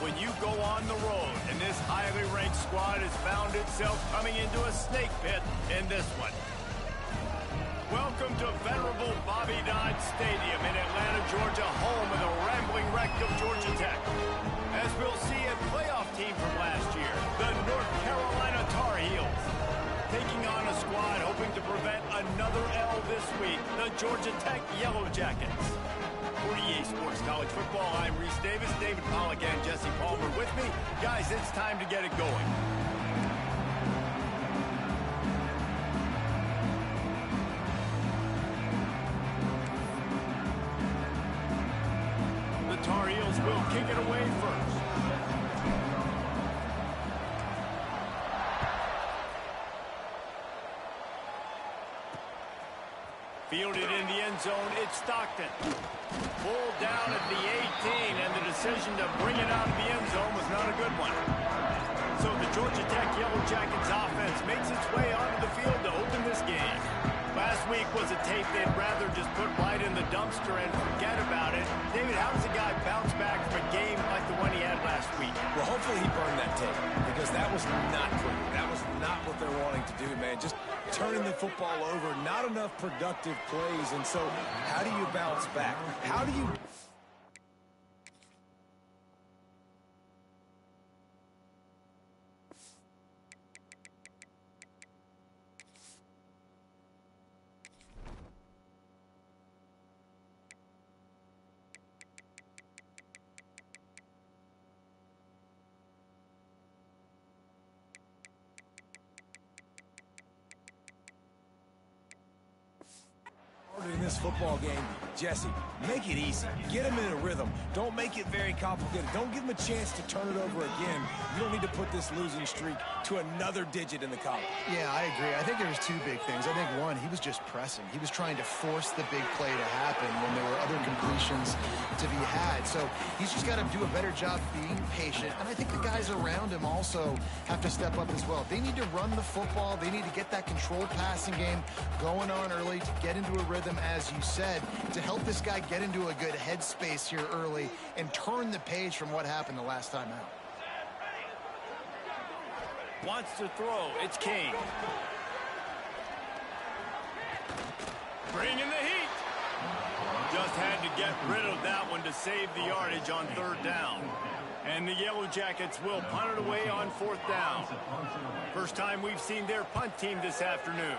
when you go on the road, and this highly ranked squad has found itself coming into a snake pit in this one. Welcome to venerable Bobby Dodd Stadium in Atlanta, Georgia, home of the rambling wreck of Georgia Tech. As we'll see a playoff team from last year, the North Carolina Tar Heels. Taking on a squad hoping to prevent another L this week, the Georgia Tech Yellow Jackets. For EA Sports College Football, I'm Reese Davis, David Pollack, and Jesse Palmer with me. Guys, it's time to get it going. The Tar Heels will kick it away first. Fielded in the end zone, it's Stockton. Pulled down at the 18, and the decision to bring it out of the end zone was not a good one. So the Georgia Tech Yellow Jackets offense makes its way onto the field to open this game. Last week was a tape they'd rather just put right in the dumpster and forget about it. David, how does a guy bounce back from a game like the one he had last week? Well, hopefully he burned that tape, because that was not pretty. That was not what they're wanting to do, man. Just turning the football over, not enough productive plays. And so how do you bounce back? How do you... in this football game, Jesse, make it easy. Get him in a rhythm. Don't make it very complicated. Don't give him a chance to turn it over again. You don't need to put this losing streak to another digit in the column. Yeah, I agree. I think there was two big things. I think one, he was just pressing. He was trying to force the big play to happen when there were other completions to be had. So he's just got to do a better job being patient. And I think the guys around him also have to step up as well. They need to run the football. They need to get that controlled passing game going on early to get into a rhythm, as you said, to help this guy get into a good headspace here early and turn the page from what happened the last time out. Wants to throw. It's King. Bringing the heat. Just had to get rid of that one to save the yardage on third down. And the Yellow Jackets will punt it away on fourth down. First time we've seen their punt team this afternoon.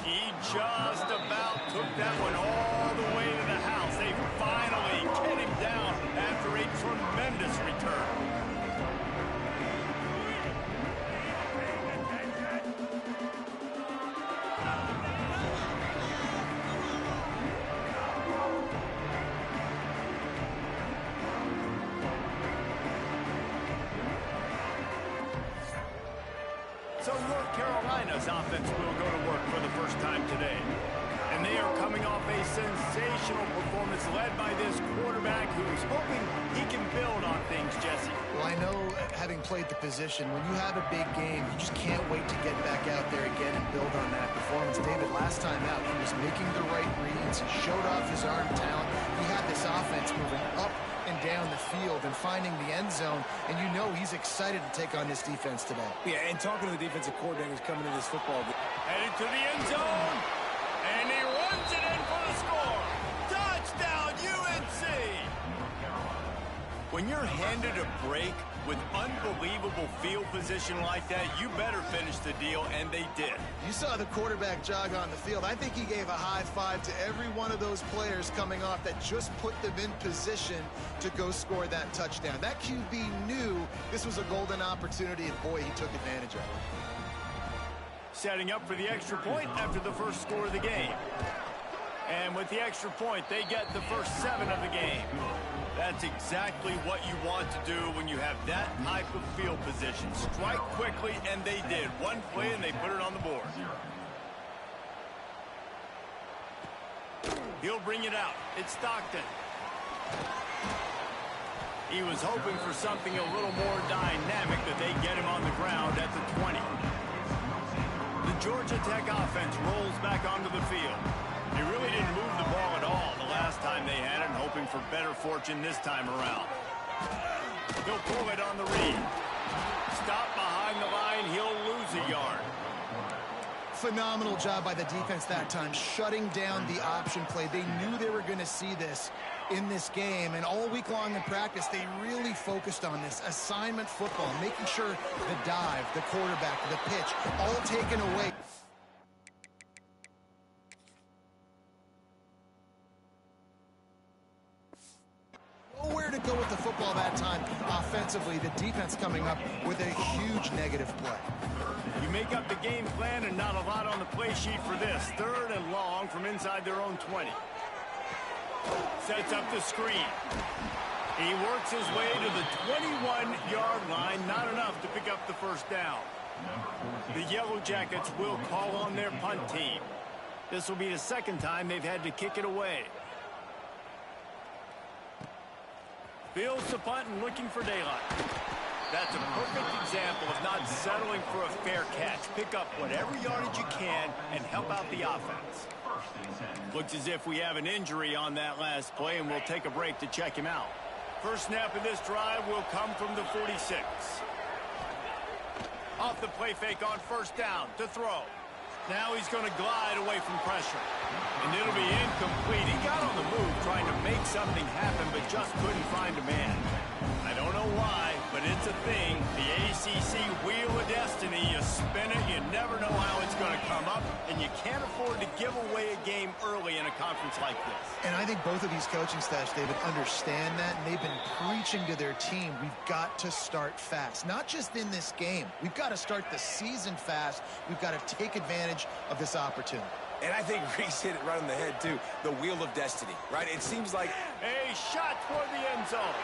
He just about took that one all the way to the house. They finally get him down after a tremendous return. So North Carolina's offense will go to work for the first time today. And they are coming off a sensational performance led by this quarterback who's hoping he can build on things, Jesse. Well, I know, having played the position, when you have a big game, you just can't wait to get back out there again and build on that performance. David, last time out, he was making the right reads. He showed off his arm talent. He had this offense moving up and down the field and finding the end zone, and you know he's excited to take on this defense today. Yeah, and talking to the defensive coordinator who's coming into this football game. Headed to the end zone, and he runs it in for the score. Touchdown, UNC! When you're handed a break with unbelievable field position like that, you better finish the deal, and they did. You saw the quarterback jog on the field. I think he gave a high five to every one of those players coming off that just put them in position to go score that touchdown. That QB knew this was a golden opportunity, and boy, he took advantage of it. Setting up for the extra point after the first score of the game. And with the extra point, they get the first 7 of the game. That's exactly what you want to do when you have that type of field position. Strike quickly, and they did. One play, and they put it on the board. He'll bring it out. It's Stockton. He was hoping for something a little more dynamic, that they get him on the ground at the 20. Georgia Tech offense rolls back onto the field. They really didn't move the ball at all the last time they had it, hoping for better fortune this time around. He'll pull it on the read. Stop behind the line, he'll lose a yard. Phenomenal job by the defense that time, shutting down the option play. They knew they were going to see this in this game, and all week long in practice, they really focused on this assignment football, making sure the dive, the quarterback, the pitch, all taken away. Nowhere to go with the football that time offensively. The defense coming up with a huge negative play. You make up the game plan and not a lot on the play sheet for this. 3rd and long from inside their own 20. Sets up the screen. He works his way to the 21-yard line. Not enough to pick up the first down. The Yellow Jackets will call on their punt team. This will be the 2nd time they've had to kick it away. Fields the punt and looking for daylight. That's a perfect example of not settling for a fair catch. Pick up whatever yardage you can and help out the offense. Looks as if we have an injury on that last play, and we'll take a break to check him out. First snap of this drive will come from the 46. Off the play fake on 1st down to throw. Now he's going to glide away from pressure. And it'll be incomplete. He got on the move trying to make something happen, but just couldn't find a man. I don't know why, but it's a thing. The ACC Wheel of Destiny. You spin it, you never know how it's going to come up, and you can't afford to give away a game early in a conference like this. And I think both of these coaching staffs, David, understand that, and they've been preaching to their team, we've got to start fast. Not just in this game. We've got to start the season fast. We've got to take advantage of this opportunity. And I think Reese hit it right on the head, too. The Wheel of Destiny, right? It seems like a shot toward the end zone.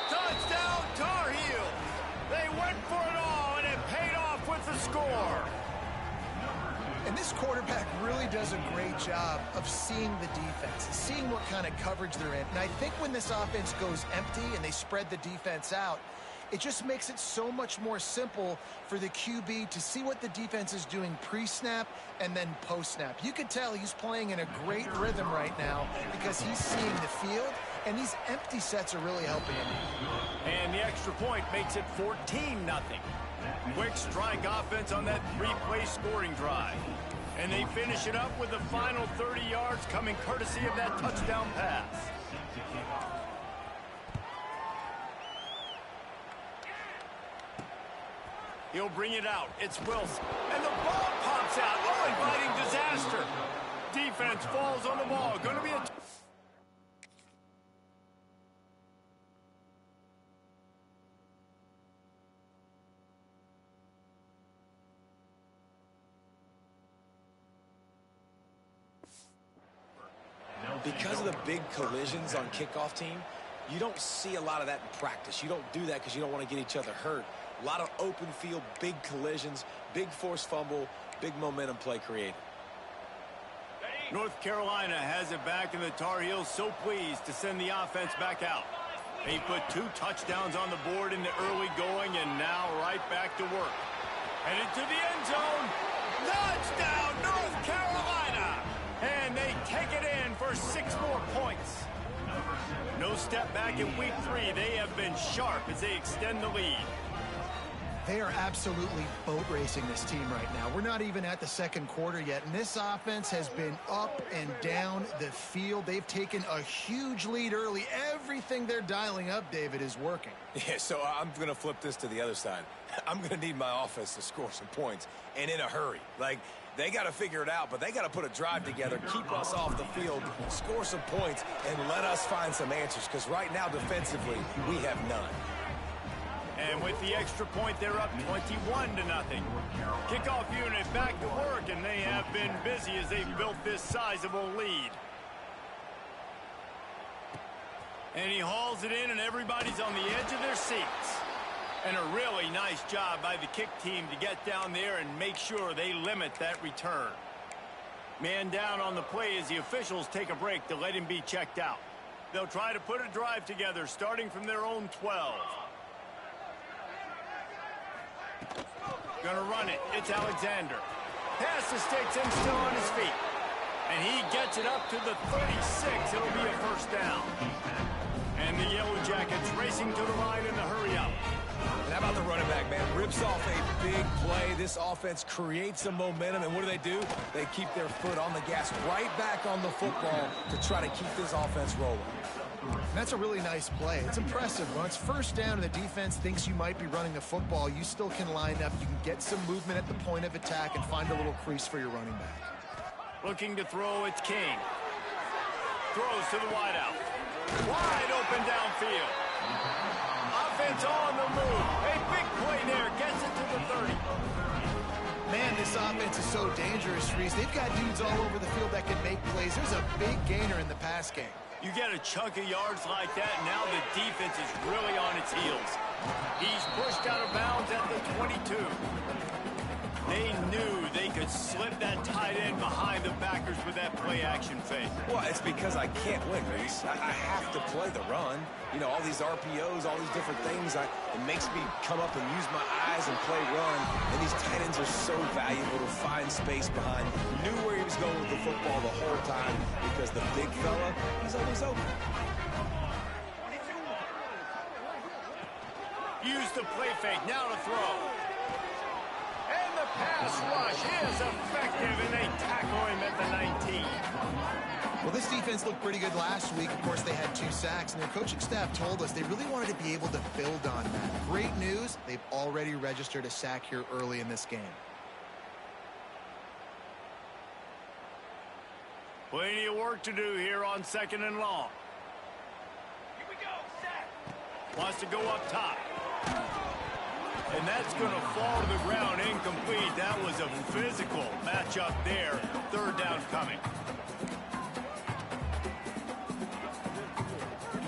Touchdown, Tar Heels. They went for it all, and it paid off with the score. And this quarterback really does a great job of seeing the defense, seeing what kind of coverage they're in. And I think when this offense goes empty and they spread the defense out, it just makes it so much more simple for the QB to see what the defense is doing pre-snap and then post-snap. You can tell he's playing in a great rhythm right now because he's seeing the field, and these empty sets are really helping him. And the extra point makes it 14-0. Quick strike offense on that 3-play scoring drive. And they finish it up with the final 30 yards coming courtesy of that touchdown pass. He'll bring it out. It's Wilson. And the ball pops out. Oh, inviting disaster. Defense falls on the ball. Going to be a... because of the big collisions on kickoff team, you don't see a lot of that in practice. You don't do that because you don't want to get each other hurt. A lot of open field, big collisions, big forced fumble, big momentum play created. North Carolina has it back, and the Tar Heels so pleased to send the offense back out. They put 2 touchdowns on the board in the early going, and now right back to work. Headed to the end zone. Touchdown, North Carolina! And they take it in for 6 more points. No step back in week 3. They have been sharp as they extend the lead. They are absolutely boat racing this team right now. We're not even at the 2nd quarter yet, and this offense has been up and down the field. They've taken a huge lead early. Everything they're dialing up, David, is working. Yeah, so I'm going to flip this to the other side. I'm going to need my offense to score some points, and in a hurry. Like, they got to figure it out, but they got to put a drive together, keep us off the field, score some points, and let us find some answers, because right now, defensively, we have none. And with the extra point, they're up 21-0. Kickoff unit back to work, and they have been busy as they've built this sizable lead. And he hauls it in, and everybody's on the edge of their seats. And a really nice job by the kick team to get down there and make sure they limit that return. Man down on the play as the officials take a break to let him be checked out. They'll try to put a drive together starting from their own 12. Gonna run it. It's Alexander. Pass the sticks and still on his feet. And he gets it up to the 36. It'll be a first down. And the Yellow Jackets racing to the line in the hurry-up. And how about the running back, man? Rips off a big play. This offense creates some momentum, and what do? They keep their foot on the gas right back on the football to try to keep this offense rolling. And that's a really nice play. It's impressive. When it's first down and the defense thinks you might be running the football, you still can line up. You can get some movement at the point of attack and find a little crease for your running back. Looking to throw, it's King. Throws to the wideout. Wide open downfield. Offense on the move. A big play there. Gets it to the 30. Man, this offense is so dangerous, Reese. They've got dudes all over the field that can make plays. There's a big gainer in the pass game. You get a chunk of yards like that, and now the defense is really on its heels. He's pushed out of bounds at the 22. They knew they could slip that tight end behind the backers with that play-action fake. Well, it's because I can't win, Reese. I have to play the run. You know, all these RPOs, all these different things, it makes me come up and use my eyes and play run. And these tight ends are so valuable to find space behind. Knew where he was going with the football the whole time because the big fella, he's always open. Use the play fake, now to throw. And the pass rush is effective, and they tackle him at the 19. Well, this defense looked pretty good last week. Of course, they had 2 sacks, and their coaching staff told us they really wanted to be able to build on that. Great news, they've already registered a sack here early in this game. Plenty of work to do here on 2nd and long. Here we go, set. Wants to go up top. And that's going to fall to the ground incomplete. That was a physical matchup there. 3rd down coming.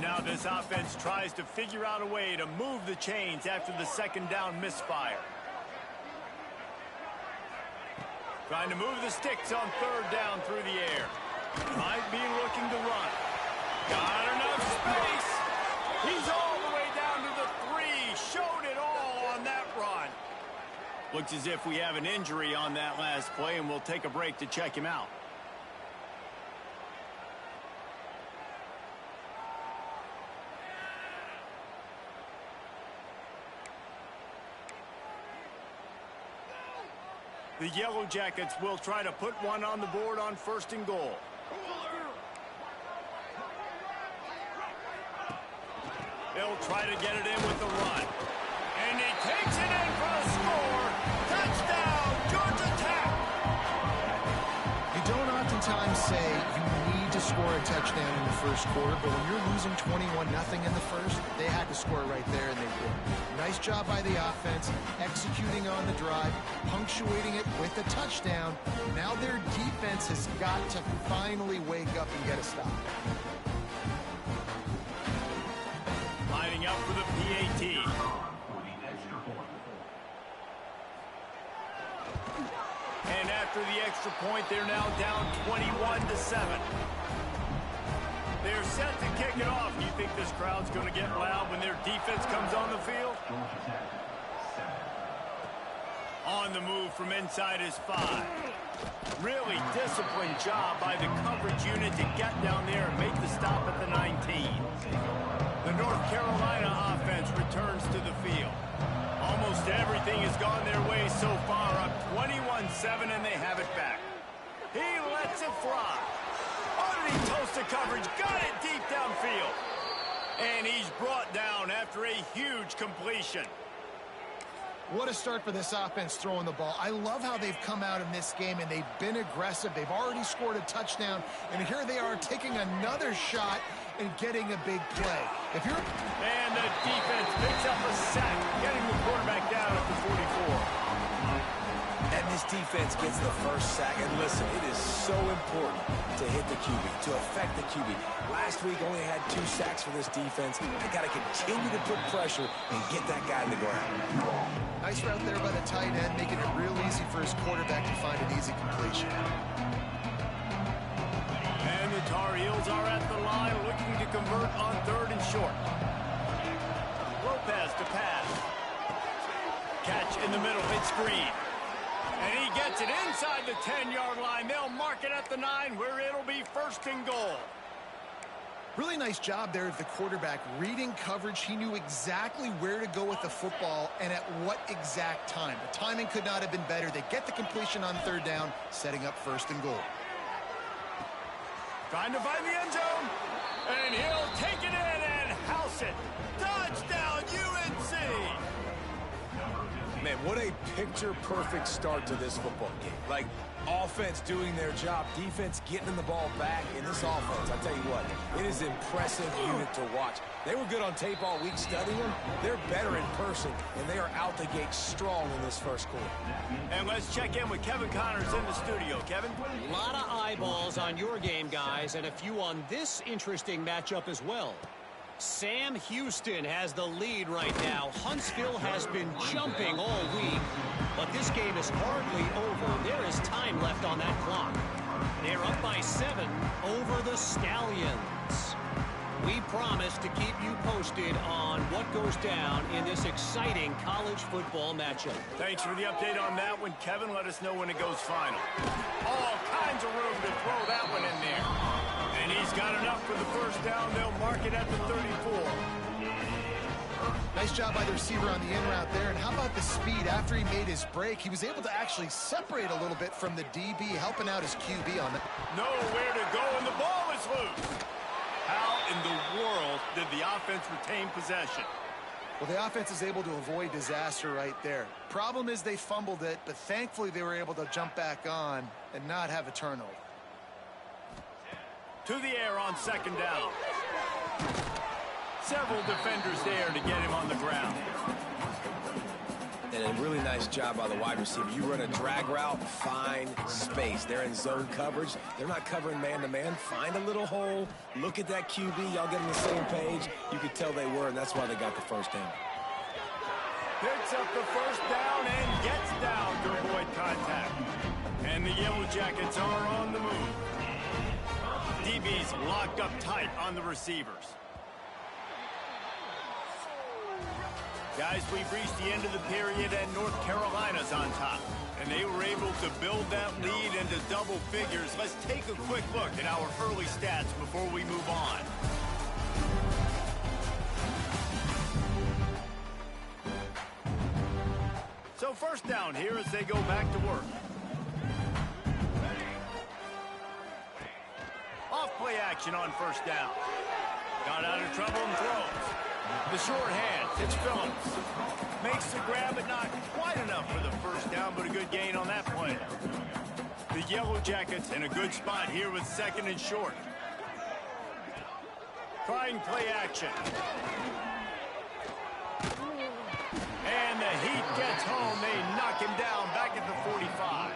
Now this offense tries to figure out a way to move the chains after the 2nd down misfire. Trying to move the sticks on 3rd down through the air. Might be looking to run. Got enough space. He's all the way down to the 3. Showed it all on that run. Looks as if we have an injury on that last play, and we'll take a break to check him out. The Yellow Jackets will try to put one on the board on 1st and goal. They'll try to get it in with the run. And he takes it in for a score. Touchdown, Georgia Tech. You don't oftentimes say you need to score a touchdown in the first quarter, but when you're losing 21-0 in the first, they had to score right there, and they did. Nice job by the offense, executing on the drive, punctuating it with a touchdown. Now their defense has got to finally wake up and get a stop. Lining up for the PAT. And after the extra point, they're now down 21-7. They're set to kick it off. You think this crowd's going to get loud when their defense comes on the field? On the move from inside his 5. Really disciplined job by the coverage unit to get down there and make the stop at the 19. The North Carolina offense returns to the field. Almost everything has gone their way so far, up 21-7, and they have it back. He lets it fly. Underneath toast of coverage, got it deep downfield. And he's brought down after a huge completion. What a start for this offense throwing the ball. I love how they've come out in this game, and they've been aggressive. They've already scored a touchdown, and here they are taking another shot and getting a big play. And the defense picks up a sack, getting the quarterback down at the 44. And this defense gets the first sack. And listen, it is so important to hit the QB, to affect the QB. Last week only had 2 sacks for this defense. They got to continue to put pressure and get that guy in the ground. Nice route there by the tight end, making it real easy for his quarterback to find an easy completion. And the Tar Heels are at the line looking to convert on 3rd and short. Lopez to pass. Catch in the middle, it's Green. And he gets it inside the 10-yard line. They'll mark it at the 9 where it'll be 1st and goal. Really nice job there of the quarterback reading coverage. He knew exactly where to go with the football and at what exact time. The timing could not have been better. They get the completion on 3rd down, setting up 1st and goal. Trying to find the end zone. And he'll take it in and house it. Touchdown, UNC! Man, what a picture-perfect start to this football game. Like, offense doing their job, defense getting the ball back, and this offense, I tell you what, it is an impressive unit to watch. They were good on tape all week studying them. They're better in person, and they are out the gate strong in this first quarter. And let's check in with Kevin Connors in the studio. Kevin? A lot of eyeballs on your game, guys, and a few on this interesting matchup as well. Sam Houston has the lead right now. Huntsville has been jumping all week, but this game is hardly over. There is time left on that clock. They're up by 7 over the Stallions. We promise to keep you posted on what goes down in this exciting college football matchup. Thanks for the update on that one, Kevin. Let us know when it goes final. All kinds of room to throw that one in there. And he's got enough for the 1st down. They'll mark it at the 34. Nice job by the receiver on the in route there. And how about the speed? After he made his break, he was able to actually separate a little bit from the DB, helping out his QB on that. Nowhere to go, and the ball is loose. How in the world did the offense retain possession? Well, the offense is able to avoid disaster right there. Problem is they fumbled it, but thankfully they were able to jump back on and not have a turnover. To the air on 2nd down. Several defenders there to get him on the ground. And a really nice job by the wide receiver. You run a drag route, find space. They're in zone coverage. They're not covering man-to-man. Find a little hole. Look at that QB. Y'all get on the same page. You could tell they were, and that's why they got the 1st down. Picks up the 1st down and gets down to avoid contact. And the Yellow Jackets are on the move. DB's locked up tight on the receivers. Guys, we've reached the end of the period, and North Carolina's on top. And they were able to build that lead into double figures. Let's take a quick look at our early stats before we move on. So 1st down here as they go back to work. Off play action on 1st down. Got out of trouble and throws. The short hand, it's Phillips. Makes the grab, but not quite enough for the 1st down, but a good gain on that play. The Yellow Jackets in a good spot here with 2nd and short. Trying play action. And the Heat gets home. They knock him down back at the 45.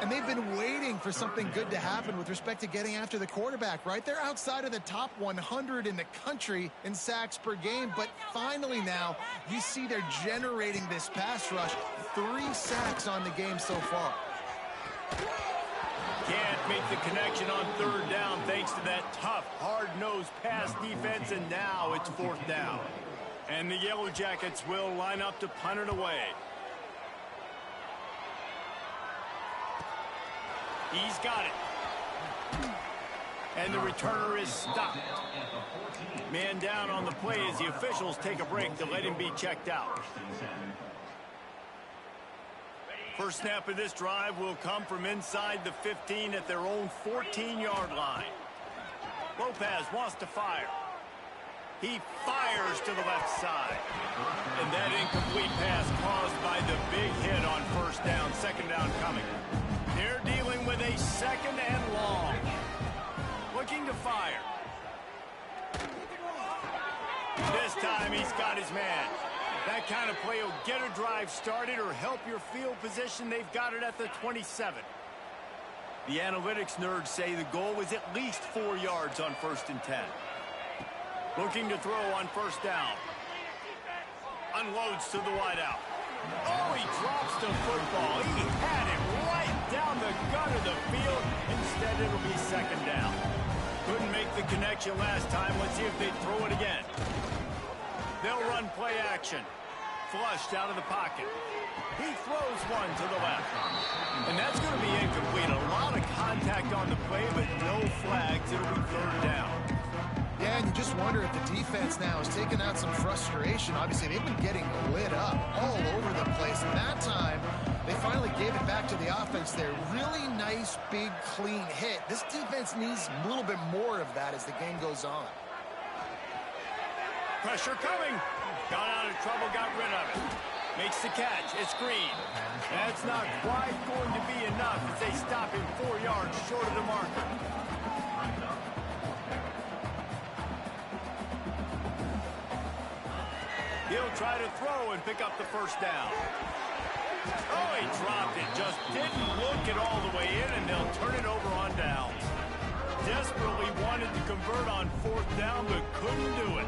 And they've been waiting for something good to happen with respect to getting after the quarterback, right? They're outside of the top 100 in the country in sacks per game, but finally now you see they're generating this pass rush. 3 sacks on the game so far. Can't make the connection on 3rd down thanks to that tough, hard-nosed pass defense, and now it's 4th down. And the Yellow Jackets will line up to punt it away. He's got it. And the returner is stopped. Man down on the play as the officials take a break to let him be checked out. First snap of this drive will come from inside the 15 at their own 14-yard line. Lopez wants to fire. He fires to the left side. And that incomplete pass caused by the big hit on 1st down, 2nd down coming. They're dealing with a 2nd and long. Looking to fire. This time he's got his man. That kind of play will get a drive started or help your field position. They've got it at the 27. The analytics nerds say the goal is at least 4 yards on 1st and 10. Looking to throw on 1st down. Unloads to the wideout. Oh, he drops the football. He had it right down the gut of the field. Instead, it'll be 2nd down. Couldn't make the connection last time. Let's see if they throw it again. They'll run play action. flushed out of the pocket. He throws one to the left. And that's going to be incomplete. A lot of contact on the play, but no flags. It'll be third down. Yeah, and you just wonder if the defense now has taken out some frustration. Obviously, they've been getting lit up all over the place. And that time, they finally gave it back to the offense there. Really nice, big, clean hit. This defense needs a little bit more of that as the game goes on. Pressure coming. Got out of trouble, got rid of it. Makes the catch. It's Green. That's not quite going to be enough as they stop him 4 yards short of the marker. He'll try to throw and pick up the first down. Oh, he dropped it. Just didn't look it all the way in, and they'll turn it over on downs. Desperately wanted to convert on fourth down, but couldn't do it.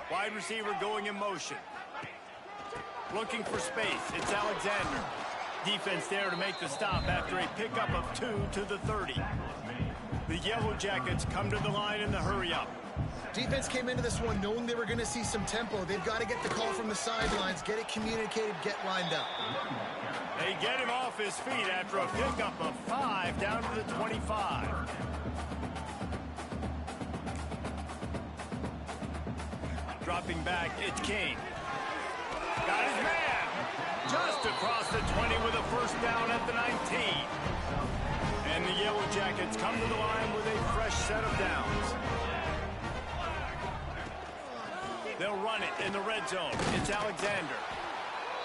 Wide receiver going in motion. Looking for space. It's Alexander. Defense there to make the stop after a pickup of 2 to the 30. The Yellow Jackets come to the line in the hurry-up. Defense came into this one knowing they were going to see some tempo. They've got to get the call from the sidelines, get it communicated, get lined up. They get him off his feet after a pickup of 5 down to the 25. Dropping back, it's King. Got his man. Just across the 20 with a first down at the 19. And the Yellow Jackets come to the line with a fresh set of downs. They'll run it in the red zone. It's Alexander.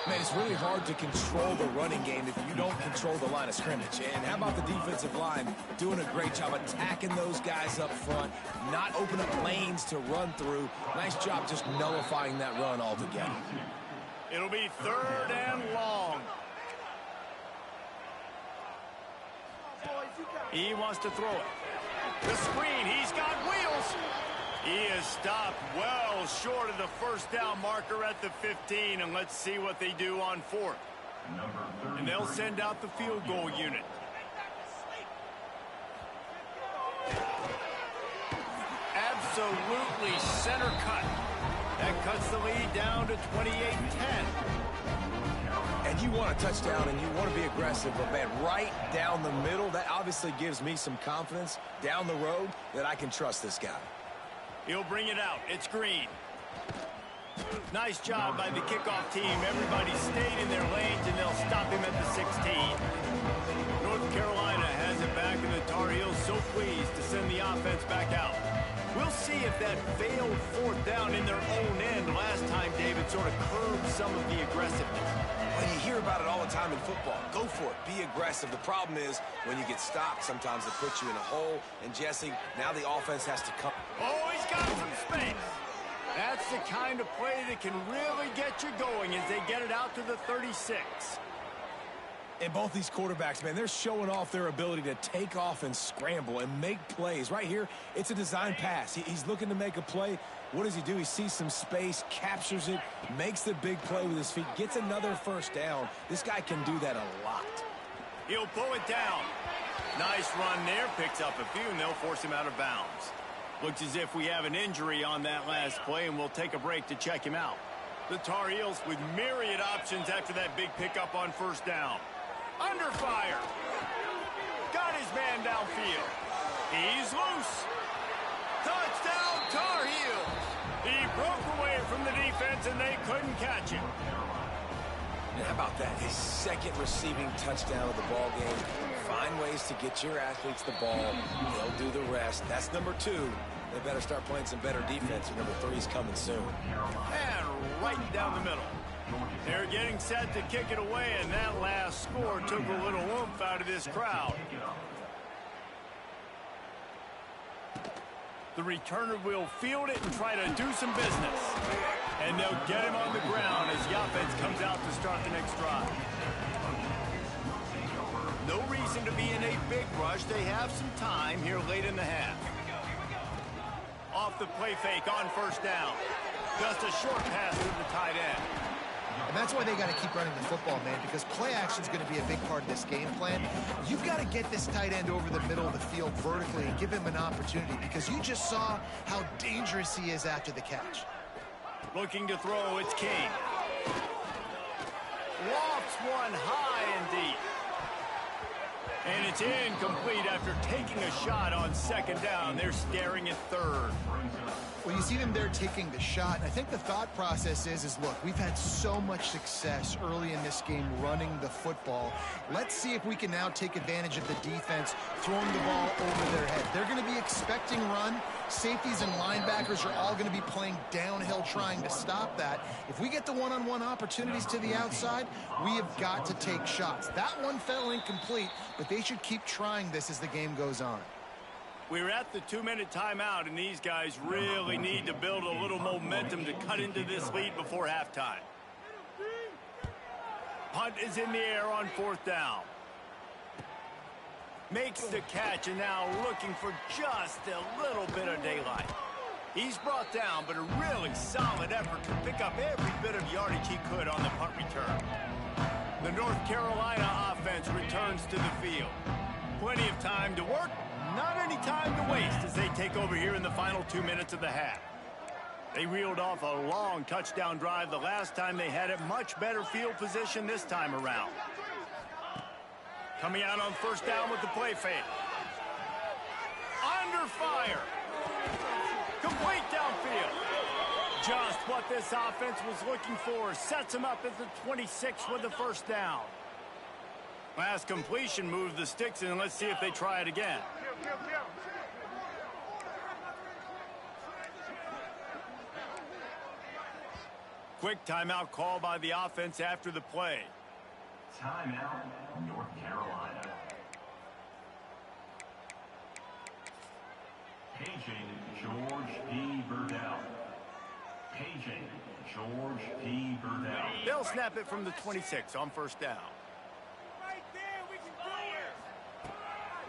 Man, it's really hard to control the running game if you don't control the line of scrimmage. And how about the defensive line doing a great job attacking those guys up front, not open up lanes to run through. Nice job just nullifying that run altogether. It'll be third and long. He wants to throw it. The screen, he's got wheels. He is stopped well short of the first down marker at the 15, and let's see what they do on fourth. And they'll send out the field goal unit. Absolutely center cut. That cuts the lead down to 28-10. And you want a touchdown and you want to be aggressive, but man, right down the middle, that obviously gives me some confidence down the road that I can trust this guy. He'll bring it out. It's Green. Nice job by the kickoff team. Everybody stayed in their lanes, and they'll stop him at the 16. North Carolina has it back, and the Tar Heels so pleased to send the offense back out. We'll see if that failed fourth down in their own end last time, David, sort of curbed some of the aggressiveness. Well, you hear about it all the time in football. Go for it. Be aggressive. The problem is when you get stopped, sometimes it puts you in a hole. And, Jesse, now the offense has to come. Oh, he's got some space. That's the kind of play that can really get you going as they get it out to the 36. And both these quarterbacks, man, they're showing off their ability to take off and scramble and make plays. Right here, it's a design pass. He's looking to make a play. What does he do? He sees some space, captures it, makes the big play with his feet, gets another first down. This guy can do that a lot. He'll pull it down. Nice run there, picks up a few, and they'll force him out of bounds. Looks as if we have an injury on that last play, and we'll take a break to check him out. The Tar Heels with myriad options after that big pickup on first down. Under fire. Got his man downfield. He's loose. Touchdown, Tar Heels. He broke away from the defense, and they couldn't catch him. And how about that? His second receiving touchdown of the ball game. Find ways to get your athletes the ball. They'll do the rest. That's number 2. They better start playing some better defense, and number 3 is coming soon. And right down the middle. They're getting set to kick it away, and that last score took a little oomph out of this crowd. The returner will field it and try to do some business. And they'll get him on the ground as the offense comes out to start the next drive. No reason to be in a big rush. They have some time here late in the half. Off the play fake on first down. Just a short pass to the tight end. And that's why they got to keep running the football, man, because play action is going to be a big part of this game plan. You've got to get this tight end over the middle of the field vertically and give him an opportunity, because you just saw how dangerous he is after the catch. Looking to throw, it's King. Lofts one high and deep. And it's incomplete after taking a shot on second down. They're staring at third. Well, you see them there taking the shot. I think the thought process is look, we've had so much success early in this game running the football. Let's see if we can now take advantage of the defense throwing the ball over their head. They're going to be expecting run. Safeties and linebackers are all going to be playing downhill trying to stop that. If we get the one-on-one opportunities to the outside, we have got to take shots. That one fell incomplete, but they should keep trying this as the game goes on. We're at the 2-minute timeout, and these guys really need to build a little momentum to cut into this lead before halftime. Punt is in the air on fourth down. Makes the catch, and now looking for just a little bit of daylight. He's brought down, but a really solid effort to pick up every bit of yardage he could on the punt return. The North Carolina offense returns to the field. Plenty of time to work. Not any time to waste as they take over here in the final 2 minutes of the half. They reeled off a long touchdown drive the last time they had it. Much better field position this time around. Coming out on first down with the play fake. Under fire. Complete downfield. Just what this offense was looking for. Sets them up at the 26 with the first down. Last completion moved the sticks in. Let's see if they try it again. Quick timeout call by the offense after the play. Timeout, North Carolina. Paging George P. Burdell. Paging George P. Burdell. They'll snap it from the 26 on first down.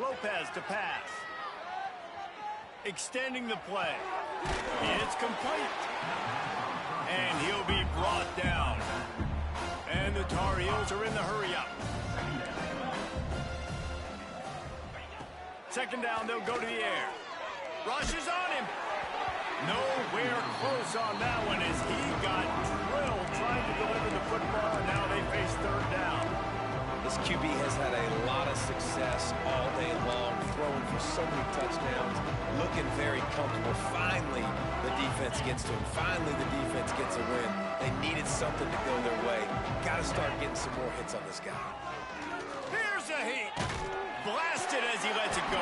Lopez to pass. Extending the play. It's complete. And he'll be brought down. And the Tar Heels are in the hurry-up. Second down, they'll go to the air. Rushes on him. Nowhere close on that one as he got drilled trying to deliver the football, and now they face third down. This QB has had a lot of success all day long, throwing for so many touchdowns, looking very comfortable. Finally, the defense gets to him. Finally, the defense gets a win. They needed something to go their way. Got to start getting some more hits on this guy. Here's a heat. Blasted as he lets it go.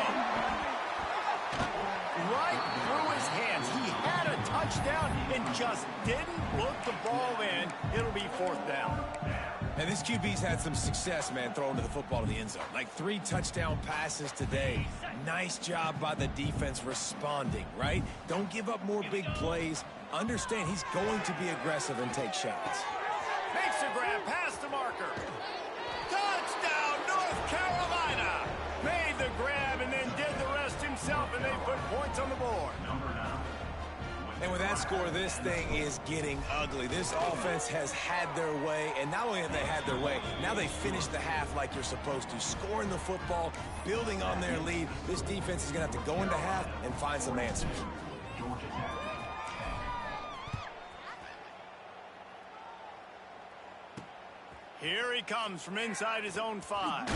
Right through his hands. He had a touchdown and just didn't look the ball in. It'll be fourth down. And this QB's had some success, man, throwing to the football in the end zone. Like 3 touchdown passes today. Nice job by the defense responding, right? Don't give up more big plays. Understand he's going to be aggressive and take shots. Makes a grab past the marker. Touchdown, North Carolina. Made the grab and then did the rest himself, and they put points on the board. And with that score, this thing is getting ugly. This offense has had their way, and not only have they had their way, now they finish the half like you're supposed to, scoring the football, building on their lead. This defense is going to have to go into half and find some answers. Here he comes from inside his own 5.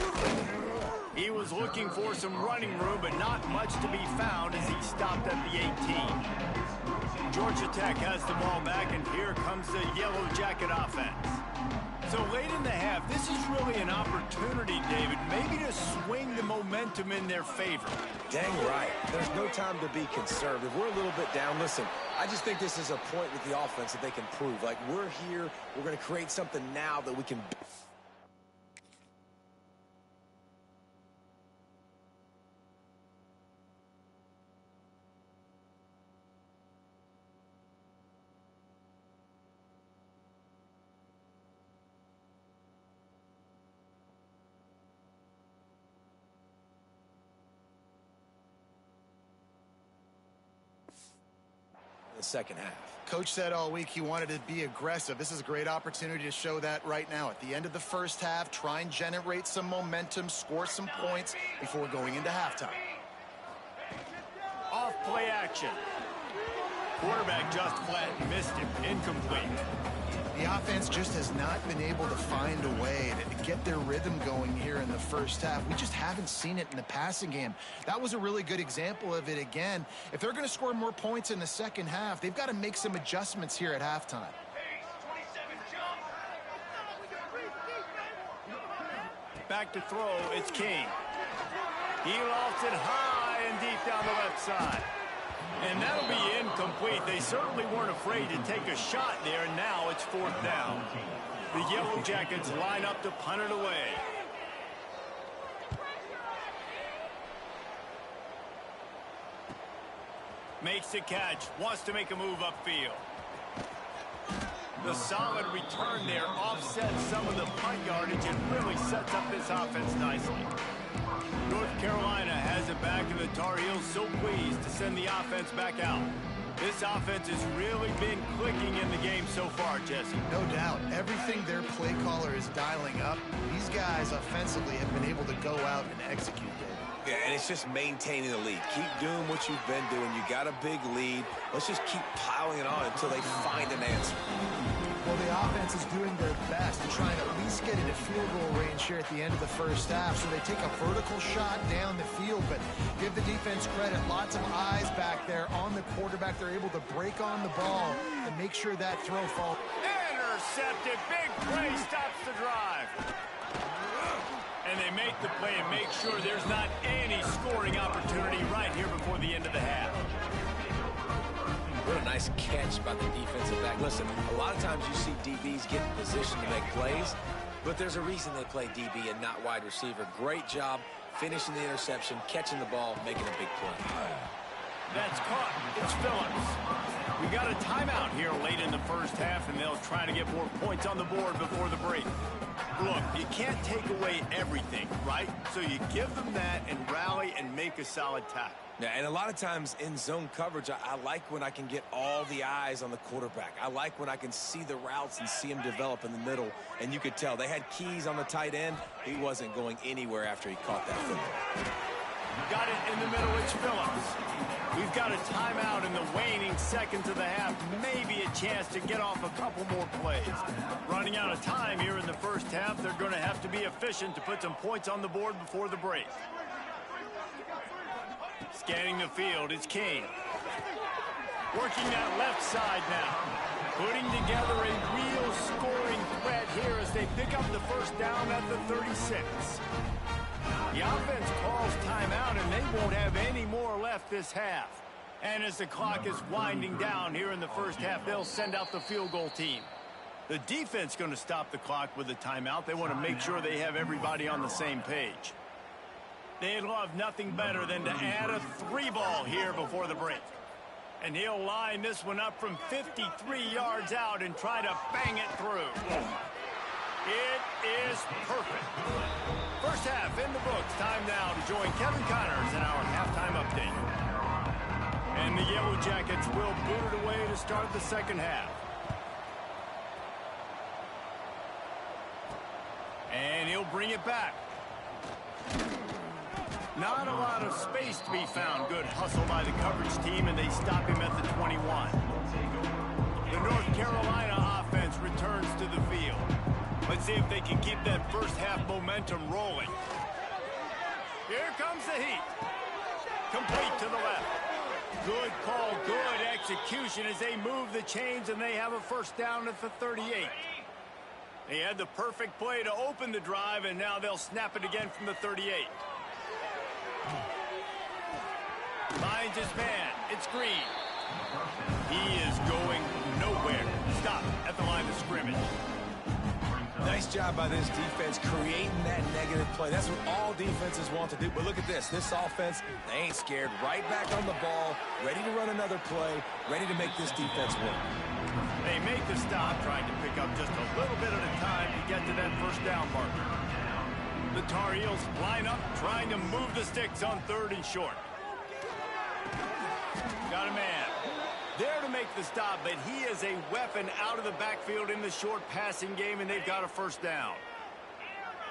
He was looking for some running room, but not much to be found as he stopped at the 18. Georgia Tech has the ball back, and here comes the Yellow Jacket offense. So late in the half, this is really an opportunity, David, maybe to swing the momentum in their favor. Dang right. There's no time to be conservative. We're a little bit down. Listen, I just think this is a point with the offense that they can prove. Like, we're here. We're going to create something now that we can... the second half. Coach said all week he wanted to be aggressive. This is a great opportunity to show that right now. At the end of the first half, try and generate some momentum, score some points before going into halftime. Off play action. quarterback just flat missed him. Incomplete. The offense just has not been able to find a way to get their rhythm going here in the first half. We just haven't seen it in the passing game. That was a really good example of it again. If they're going to score more points in the second half, they've got to make some adjustments here at halftime. Back to throw, it's King. He lofts it high and deep down the left side. And that'll be incomplete. They certainly weren't afraid to take a shot there, and now it's 4th down. The Yellow Jackets line up to punt it away. Makes the catch, wants to make a move upfield. The solid return there offsets some of the punt yardage and really sets up this offense nicely. North Carolina has it back, and the Tar Heels so pleased to send the offense back out. This offense has really been clicking in the game so far, Jesse. No doubt. Everything their play caller is dialing up, these guys offensively have been able to go out and execute, David. Yeah, and it's just maintaining the lead. Keep doing what you've been doing. You got a big lead. Let's just keep piling it on until they find an answer. Well, the offense is doing their best to try and at least get into field goal range here at the end of the first half. So they take a vertical shot down the field, but give the defense credit. Lots of eyes back there on the quarterback. They're able to break on the ball and make sure that throw falls. Intercepted. Big play stops the drive. And they make the play and make sure there's not any scoring opportunity right here before the end of the half. What a nice catch by the defensive back. Listen, a lot of times you see DBs get in position to make plays, but there's a reason they play DB and not wide receiver. Great job finishing the interception, catching the ball, making a big play. That's caught. It's Phillips. We got a timeout here late in the first half, and they'll try to get more points on the board before the break. Look, you can't take away everything, right? So you give them that and rally and make a solid tackle. Yeah, and a lot of times in zone coverage, I like when I can get all the eyes on the quarterback. I like when I can see the routes and see him develop in the middle. And you could tell they had keys on the tight end. He wasn't going anywhere after he caught that football. Got it in the middle. It's Phillips. We've got a timeout in the waning seconds of the half. Maybe a chance to get off a couple more plays. Running out of time here in the first half. They're going to have to be efficient to put some points on the board before the break. Scanning the field, it's King. Working that left side now. Putting together a real scoring threat here as they pick up the first down at the 36. The offense calls timeout, and they won't have any more left this half. And as the clock is winding down here in the first half, they'll send out the field goal team. The defense going to stop the clock with a timeout. They want to make sure they have everybody on the same page. They'd love nothing better than to add a 3-ball here before the break. And he'll line this one up from 53 yards out and try to bang it through. It is perfect. First half in the books. Time now to join Kevin Connors in our halftime update. And the Yellow Jackets will boot it away to start the second half. And he'll bring it back. Not a lot of space to be found. Good hustle by the coverage team, and they stop him at the 21. The North Carolina offense returns to the field. Let's see if they can keep that first half momentum rolling. Here comes the heat. Complete to the left. Good call, good execution as they move the chains, and they have a first down at the 38. They had the perfect play to open the drive, and now they'll snap it again from the 38. Finds his man. It's Green. He is going nowhere. Stop at the line of scrimmage. Nice job by this defense creating that negative play. That's what all defenses want to do. But look at this. This offense, they ain't scared. Right back on the ball, ready to run another play, ready to make this defense work. They make the stop, trying to pick up just a little bit at a time to get to that first down marker. The Tar Heels line up, trying to move the sticks on 3rd and short. Got a man. There to make the stop, but he is a weapon out of the backfield in the short passing game, and they've got a first down.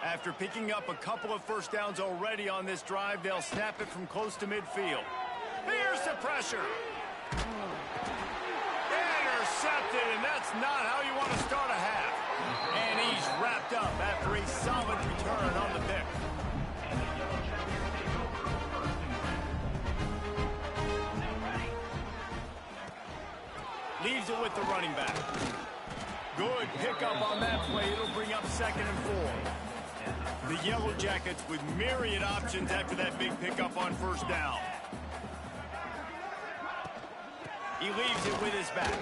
After picking up a couple of first downs already on this drive, they'll snap it from close to midfield. Here's the pressure. intercepted, and that's not how you want to start a half. And he's wrapped up after a solid return on the pick. Leaves it with the running back. Good pickup on that play. It'll bring up 2nd and 4. The Yellow Jackets with myriad options after that big pickup on 1st down. He leaves it with his back.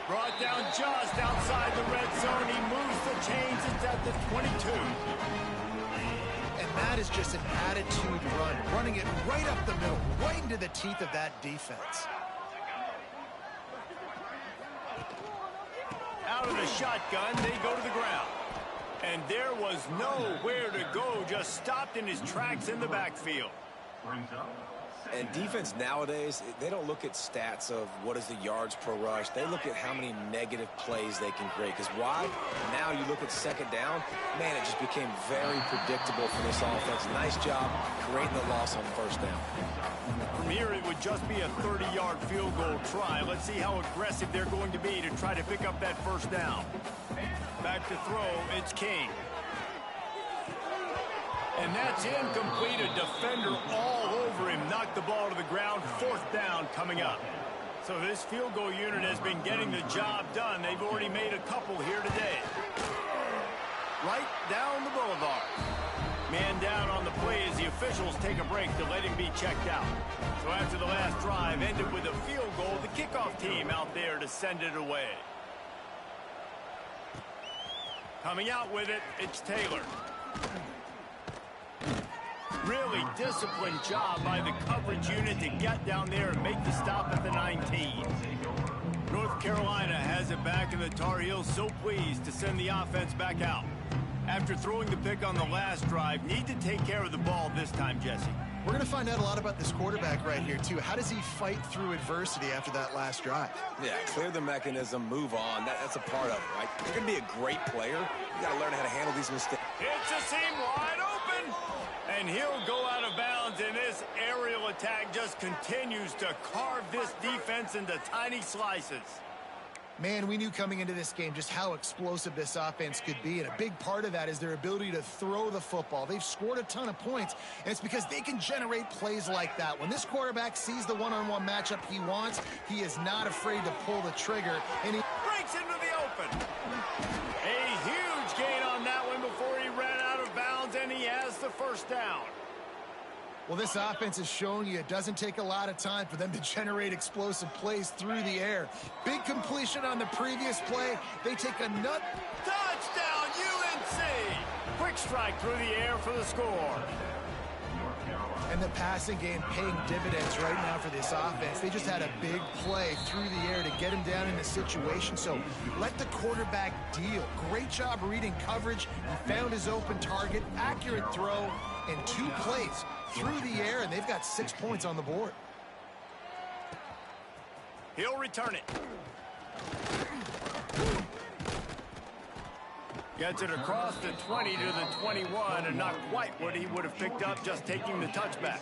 Brought down just outside the red zone. He moves the chains. It's at the 22. And that is just an attitude run, running it right up the middle, right into the teeth of that defense. Out of the shotgun, they go to the ground. And there was nowhere to go, just stopped in his tracks in the backfield. Brings up. And defense nowadays, they don't look at stats of what is the yards per rush. They look at how many negative plays they can create. Because why? Now you look at 2nd down, man, it just became very predictable for this offense. Nice job creating the loss on 1st down. From here, it would just be a 30-yard field goal try. Let's see how aggressive they're going to be to try to pick up that 1st down. Back to throw, it's King. And that's incomplete. A defender all over him. Knocked the ball to the ground. 4th down coming up. So this field goal unit has been getting the job done. They've already made a couple here today. Right down the boulevard. Man down on the play as the officials take a break to let him be checked out. So after the last drive ended with a field goal, the kickoff team out there to send it away. Coming out with it, it's Taylor. Really disciplined job by the coverage unit to get down there and make the stop at the 19. North Carolina has it back, and the Tar Heels so pleased to send the offense back out. After throwing the pick on the last drive, need to take care of the ball this time, Jesse. We're going to find out a lot about this quarterback right here, too. How does he fight through adversity after that last drive? Yeah, clear the mechanism, move on. That's a part of it, right? You're going to be a great player. You got to learn how to handle these mistakes. It's a seam wide open, and he'll go out of bounds, and this aerial attack just continues to carve this defense into tiny slices. Man, we knew coming into this game just how explosive this offense could be, and a big part of that is their ability to throw the football. They've scored a ton of points, and it's because they can generate plays like that. When this quarterback sees the one-on-one matchup he wants, he is not afraid to pull the trigger, and he Breaks into the open. A huge gain on that one before he ran out of bounds, and he has the 1st down. Well, this offense has shown you it doesn't take a lot of time for them to generate explosive plays through the air. Big completion on the previous play. They take a nut. Touchdown, UNC! Quick strike through the air for the score. And the passing game paying dividends right now for this offense. They just had a big play through the air to get him down in the situation. So let the quarterback deal. Great job reading coverage. He found his open target. Accurate throw. And 2 plays through the air, and they've got 6 points on the board. He'll return it. Gets it across the 20 to the 21, and not quite what he would have picked up just taking the touchback.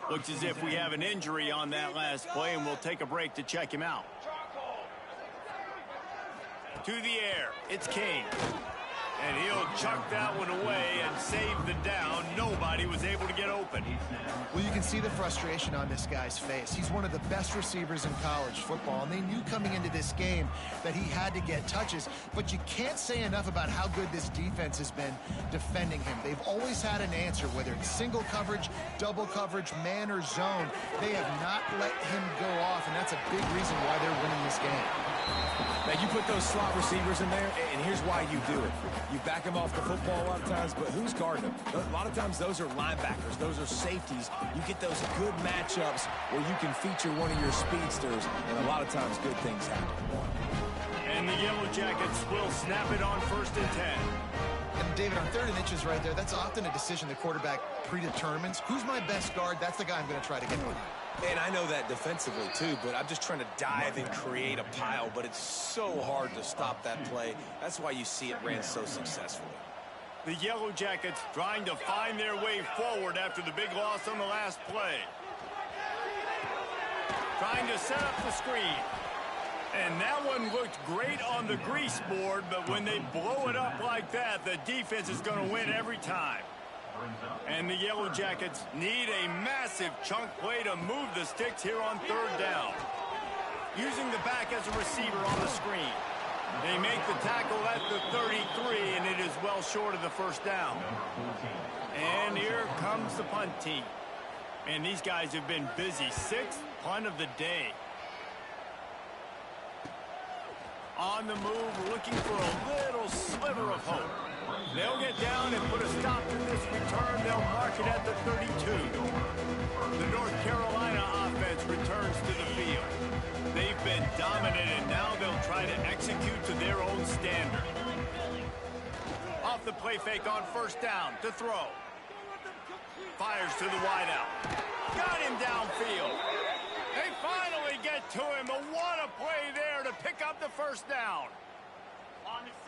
Looks as if we have an injury on that last play, and we'll take a break to check him out. To the air, it's King. And he'll chuck that one away and save the down. Nobody was able to get open. Well, you can see the frustration on this guy's face. He's one of the best receivers in college football, and they knew coming into this game that he had to get touches, but you can't say enough about how good this defense has been defending him. They've always had an answer, whether it's single coverage, double coverage, man or zone. They have not let him go off, and that's a big reason why they're winning this game. Now, you put those slot receivers in there, and here's why you do it. You back them off the football a lot of times, but who's guarding them? A lot of times those are linebackers. Those are safeties. You get those good matchups where you can feature one of your speedsters, and a lot of times good things happen. And the Yellow Jackets will snap it on 1st and 10. And David, on 3rd and inches right there, that's often a decision the quarterback predetermines. Who's my best guard? That's the guy I'm going to try to get on. And I know that defensively, too, but I'm just trying to dive and create a pile, but it's so hard to stop that play. That's why you see it ran so successfully. The Yellow Jackets trying to find their way forward after the big loss on the last play. Trying to set up the screen. And that one looked great on the grease board, but when they blow it up like that, the defense is going to win every time. And the Yellow Jackets need a massive chunk play to move the sticks here on third down. Using the back as a receiver on the screen. They make the tackle at the 33, and it is well short of the first down. And here comes the punt team. And these guys have been busy. Sixth punt of the day. On the move, looking for a little sliver of hope. They'll get down and put a stop to this return. They'll mark it at the 32. The North Carolina offense returns to the field. They've been dominant, and now they'll try to execute to their own standard. Off the play fake on first down to throw. Fires to the wideout. Got him downfield. They finally get to him, but what a play there to pick up the first down.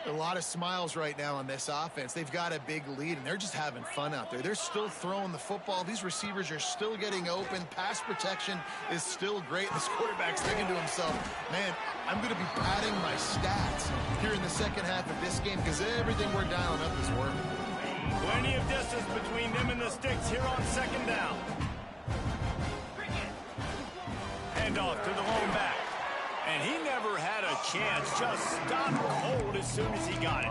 A lot of smiles right now on this offense. They've got a big lead, and they're just having fun out there. They're still throwing the football. These receivers are still getting open. Pass protection is still great. This quarterback's thinking to himself, man, I'm going to be padding my stats here in the second half of this game because everything we're dialing up is working. Plenty of distance between them and the sticks here on second down. Hand off to the lone back. And he never had a chance, just stopped cold as soon as he got it.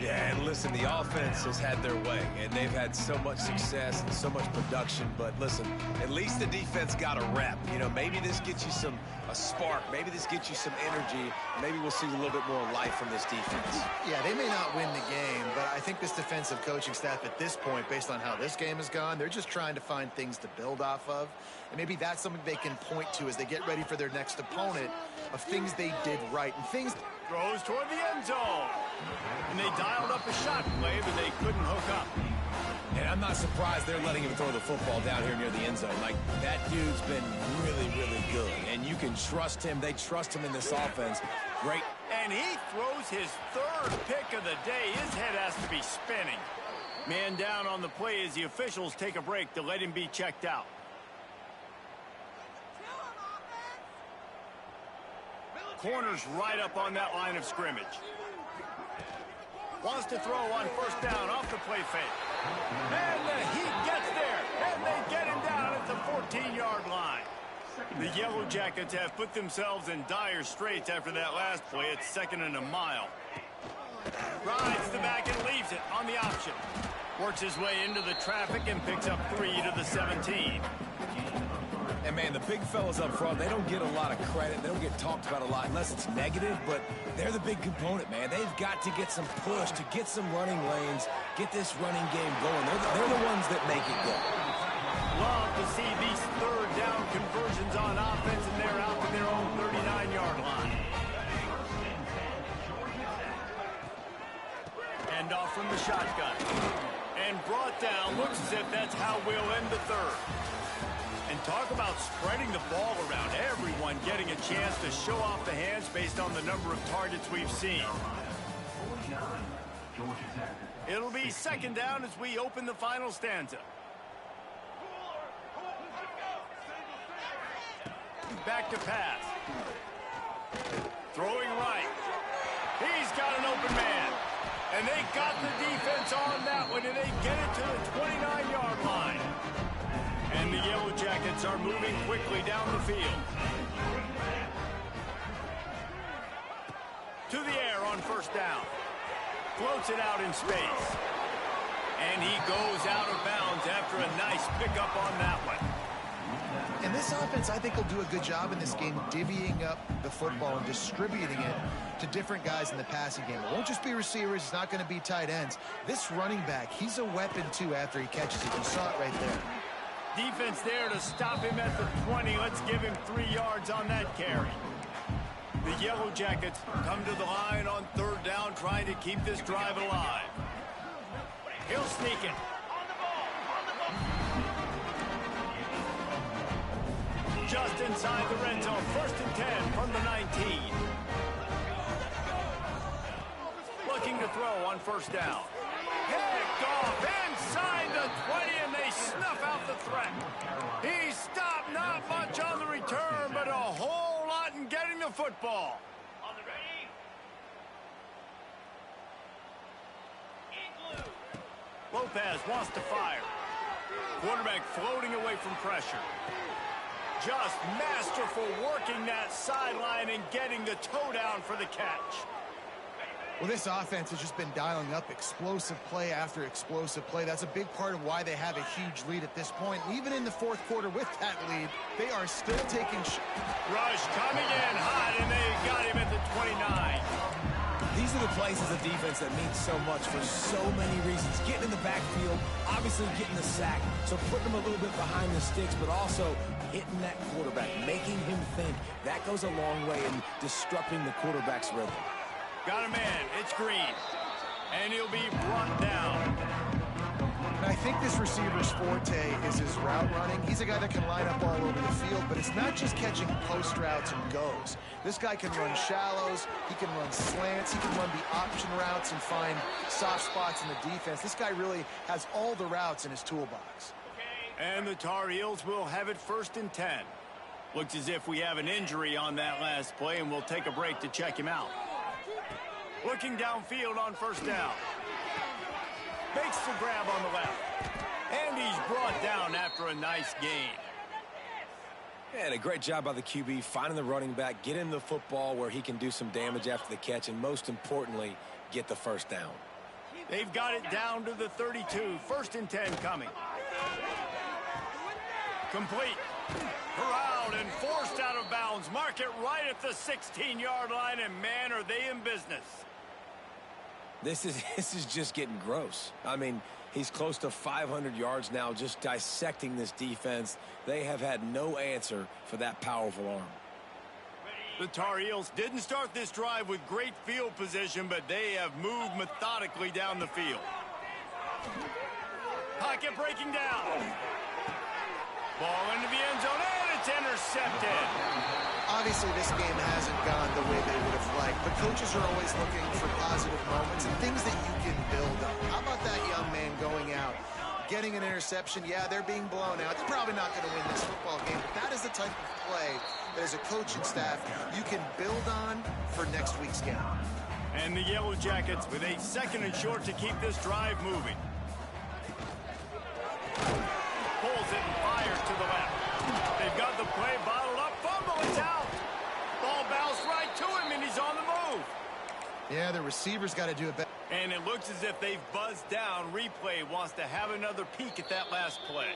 Yeah, and listen, the offense has had their way, and they've had so much success and so much production. But listen, at least the defense got a rep. You know, maybe this gets you a spark. Maybe this gets you some energy. Maybe we'll see a little bit more life from this defense. Yeah, they may not win the game, but I think this defensive coaching staff at this point, based on how this game has gone, they're just trying to find things to build off of. And maybe that's something they can point to as they get ready for their next opponent of things they did right and things. Throws toward the end zone. And they dialed up a shot play, but they couldn't hook up. And I'm not surprised they're letting him throw the football down here near the end zone. Like, that dude's been really, really good. And you can trust him. They trust him in this offense. Great. And he throws his third pick of the day. His head has to be spinning. Man down on the play as the officials take a break to let him be checked out. Corner's right up on that line of scrimmage. Wants to throw on first down off the play fake. And he gets there. And they get him down at the 14-yard line. The Yellow Jackets have put themselves in dire straits after that last play. It's second and a mile. Rides the back and leaves it on the option. Works his way into the traffic and picks up 3 to the 17. And, man, the big fellas up front, they don't get a lot of credit. They don't get talked about a lot unless it's negative, but they're the big component, man. They've got to get some push, to get some running lanes, get this running game going. They're the ones that make it go. Love to see these third down conversions on offense, and they're out to their own 39-yard line. End off from the shotgun. And brought down. Looks as if that's how we'll end the third. And talk about spreading the ball around. Everyone getting a chance to show off the hands based on the number of targets we've seen. It'll be second down as we open the final stanza. Back to pass. Throwing right. He's got an open man. And they got the defense on that one, and they get it to the 29-yard line. And the Yellow Jackets are moving quickly down the field. To the air on first down. Floats it out in space. And he goes out of bounds after a nice pickup on that one. And this offense, I think, will do a good job in this game divvying up the football and distributing it to different guys in the passing game. It won't just be receivers. It's not going to be tight ends. This running back, he's a weapon, too, after he catches it. You saw it right there. Defense there to stop him at the 20. Let's give him 3 yards on that carry. The Yellow Jackets come to the line on third down, trying to keep this drive alive. He'll sneak it. Just inside the red zone. First and 10 from the 19. Looking to throw on first down. Picked off inside the 20, and they snuff out the threat. He stopped not much on the return, but a whole lot in getting the football. On the ready. Lopez wants to fire. Quarterback floating away from pressure. Just masterful working that sideline and getting the toe down for the catch. Well, this offense has just been dialing up explosive play after explosive play. That's a big part of why they have a huge lead at this point. And even in the fourth quarter with that lead, they are still taking Rush coming in hot, and they got him at the 29. These are the plays as a defense that mean so much for so many reasons. Getting in the backfield, obviously getting the sack, so putting them a little bit behind the sticks, but also hitting that quarterback, making him think. That goes a long way in disrupting the quarterback's rhythm. Got a man, it's Green, and he'll be brought down. And I think this receiver's forte is his route running. He's a guy that can line up all over the field, but it's not just catching post routes and goes. This guy can run shallows, he can run slants, he can run the option routes and find soft spots in the defense. This guy really has all the routes in his toolbox. And the Tar Heels will have it 1st and 10. Looks as if we have an injury on that last play, and we'll take a break to check him out. Looking downfield on 1st down. Makes the grab on the left. And he's brought down after a nice gain. And a great job by the QB finding the running back, get him the football where he can do some damage after the catch, and most importantly, get the 1st down. They've got it down to the 32. 1st and 10 coming. Complete. Corralled and forced out of bounds. Mark it right at the 16-yard line, and man, are they in business. This is just getting gross. I mean, he's close to 500 yards now, just dissecting this defense. They have had no answer for that powerful arm. The Tar Heels didn't start this drive with great field position, but they have moved methodically down the field. Pocket breaking down. Ball into the end zone, and it's intercepted. Obviously, this game hasn't gone the way they would have liked, but coaches are always looking for positive moments and things that you can build on. How about that young man going out, getting an interception? Yeah, they're being blown out. They're probably not going to win this football game, but that is the type of play that as a coaching staff you can build on for next week's game. And the Yellow Jackets with a 2nd and short to keep this drive moving. Pulls it and fires to the left. They've got the play bottled up. Fumble, it's out. Ball bounced right to him, and he's on the move. Yeah, the receiver's got to do it better. And it looks as if they've buzzed down. Replay wants to have another peek at that last play.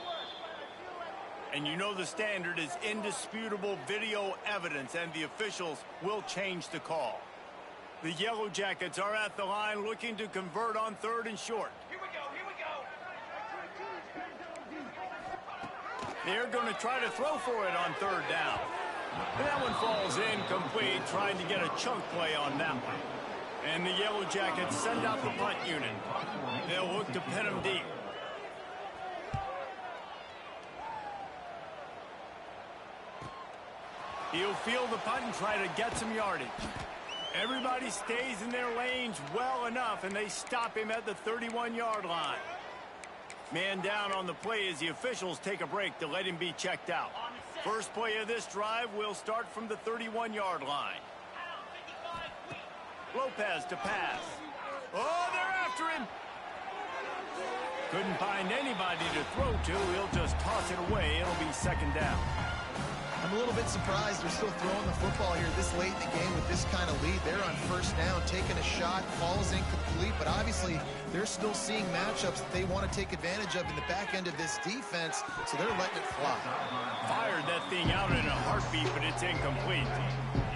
And you know the standard is indisputable video evidence, and the officials will change the call. The Yellow Jackets are at the line looking to convert on 3rd and short. Here we go, here we go. They're going to try to throw for it on 3rd down. And that one falls incomplete, trying to get a chunk play on that one. And the Yellow Jackets send out the punt unit. They'll look to pin them deep. He'll field the punt and try to get some yardage. Everybody stays in their lanes well enough, and they stop him at the 31-yard line. Man down on the play as the officials take a break to let him be checked out. First play of this drive will start from the 31-yard line. Lopez to pass. Oh, they're after him. Couldn't find anybody to throw to. He'll just toss it away. It'll be 2nd down. I'm a little bit surprised they're still throwing the football here this late in the game with this kind of lead. They're on 1st down, taking a shot, falls incomplete, but obviously they're still seeing matchups that they want to take advantage of in the back end of this defense, so they're letting it fly. Fired that thing out in a heartbeat, but it's incomplete.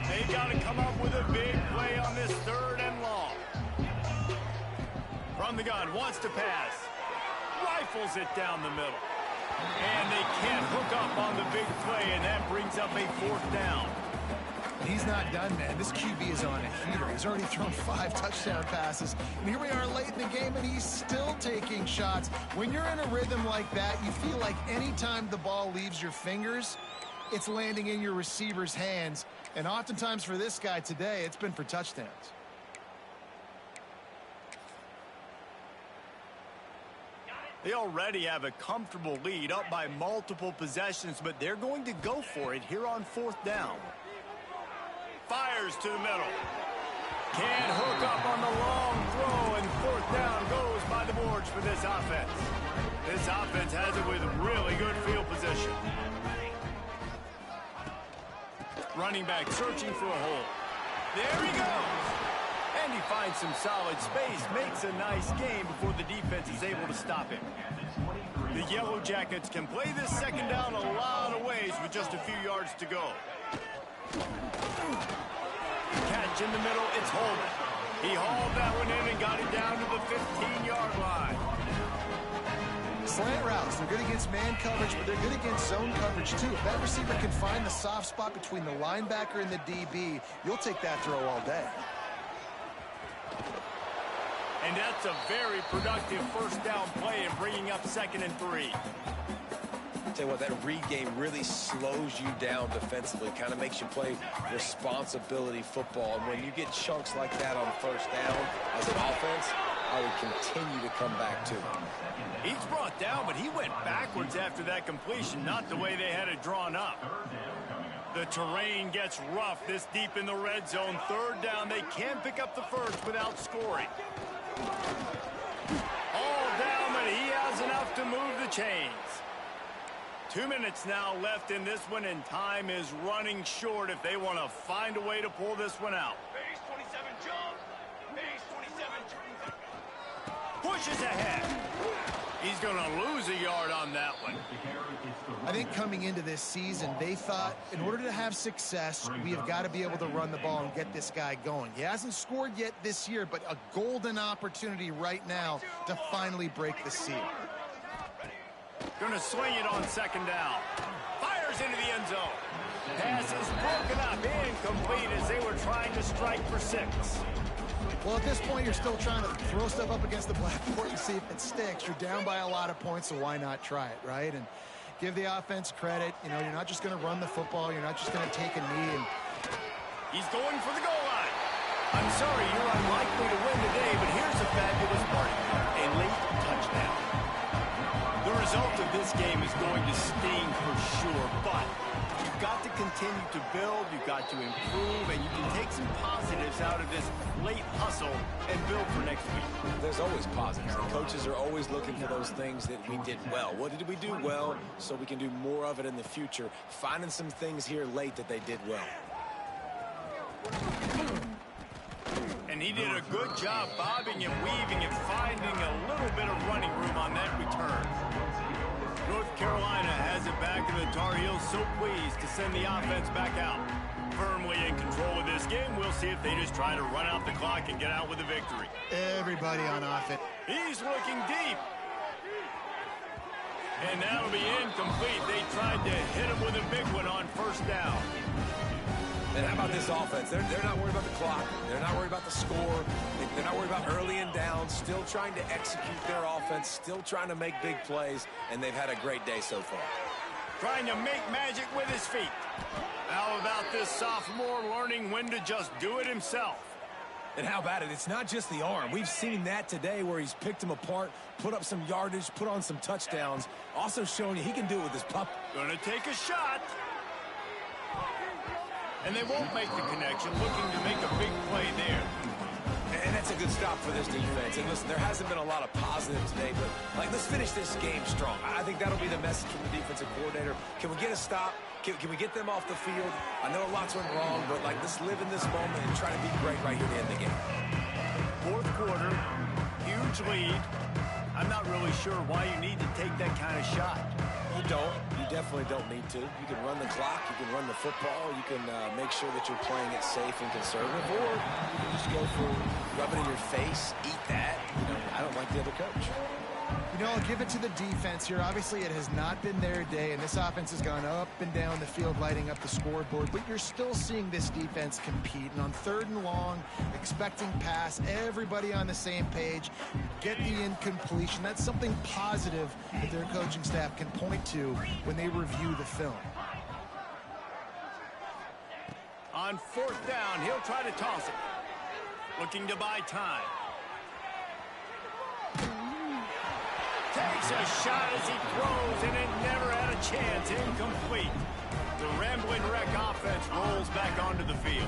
They got to come up with a big play on this 3rd and long. From the gun, wants to pass. Rifles it down the middle. And they can't hook up on the big play, and that brings up a 4th down. He's not done, man. This QB is on a heater. He's already thrown 5 touchdown passes. And here we are late in the game, and he's still taking shots. When you're in a rhythm like that, you feel like anytime the ball leaves your fingers, it's landing in your receiver's hands. And oftentimes for this guy today, it's been for touchdowns. They already have a comfortable lead, up by multiple possessions, but they're going to go for it here on 4th down. Fires to the middle. Can't hook up on the long throw, and 4th down goes by the boards for this offense. This offense has it with really good field position. Running back searching for a hole. There he goes. And he finds some solid space, makes a nice game before the defense is able to stop him. The Yellow Jackets can play this 2nd down a lot of ways with just a few yards to go. Catch in the middle, it's Holman. He hauled that one in and got it down to the 15-yard line. Slant routes, they're good against man coverage, but they're good against zone coverage too. If that receiver can find the soft spot between the linebacker and the DB, you'll take that throw all day. And that's a very productive 1st down play in bringing up 2nd and 3. Tell you what, that read game really slows you down defensively, kind of makes you play responsibility football. And when you get chunks like that on 1st down as an offense, I would continue to come back to it. He's brought down, but he went backwards after that completion, not the way they had it drawn up. The terrain gets rough this deep in the red zone. 3rd down, they can pick up the first without scoring. All down, but he has enough to move the chains. 2 minutes now left in this one, and time is running short if they want to find a way to pull this one out. Base 27 jump. Base 27 Pushes ahead. He's going to lose a yard on that one. I think coming into this season, they thought in order to have success, we have got to be able to run the ball and get this guy going. He hasn't scored yet this year, but a golden opportunity right now to finally break the seal. Going to swing it on 2nd down. Fires into the end zone. Pass is broken up, incomplete as they were trying to strike for 6. Well, at this point, you're still trying to throw stuff up against the blackboard and see if it sticks. You're down by a lot of points, so why not try it, right? And give the offense credit. You know, you're not just going to run the football. You're not just going to take a knee. And he's going for the goal line. I'm sorry, you're unlikely to win today, but here's a fabulous part. A late touchdown. The result of this game is going to sting for sure, but you've got to continue to build, you've got to improve, and you can take some positives out of this late hustle and build for next week. There's always positives. The coaches are always looking for those things that we did well. What did we do well so we can do more of it in the future? Finding some things here late that they did well. And he did a good job bobbing and weaving and finding a little bit of running room on that return. North Carolina has it back, and the Tar Heels so pleased to send the offense back out. Firmly in control of this game. We'll see if they just try to run out the clock and get out with a victory. everybody on offense. He's looking deep. And that'll be incomplete. They tried to hit him with a big one on 1st down. And how about this offense? They're not worried about the clock. They're not worried about the score. They're not worried about early and down. Still trying to execute their offense. Still trying to make big plays. And they've had a great day so far. Trying to make magic with his feet. How about this sophomore learning when to just do it himself? And how about it? It's not just the arm. We've seen that today where he's picked them apart, put up some yardage, put on some touchdowns. Also showing you he can do it with his pup. Gonna take a shot. And they won't make the connection, looking to make a big play there. And that's a good stop for this defense. And listen, there hasn't been a lot of positive today, but let's finish this game strong. I think that'll be the message from the defensive coordinator. Can we get a stop? Can we get them off the field? I know lots went wrong, but let's live in this moment and try to be great right here to end the game. 4th quarter, huge lead. I'm not really sure why you need to take that kind of shot. You don't. You definitely don't need to. You can run the clock. You can run the football. You can make sure that you're playing it safe and conservative, or you can just go for rub it in your face, eat that. I don't like the other coach. I'll give it to the defense here. Obviously, it has not been their day, and this offense has gone up and down the field, lighting up the scoreboard. But you're still seeing this defense compete. And on 3rd and long, expecting pass, everybody on the same page, get the incompletion. That's something positive that their coaching staff can point to when they review the film. On 4th down, he'll try to toss it. Looking to buy time. Takes a shot as he throws, and it never had a chance. Incomplete. The rambling wreck offense rolls back onto the field.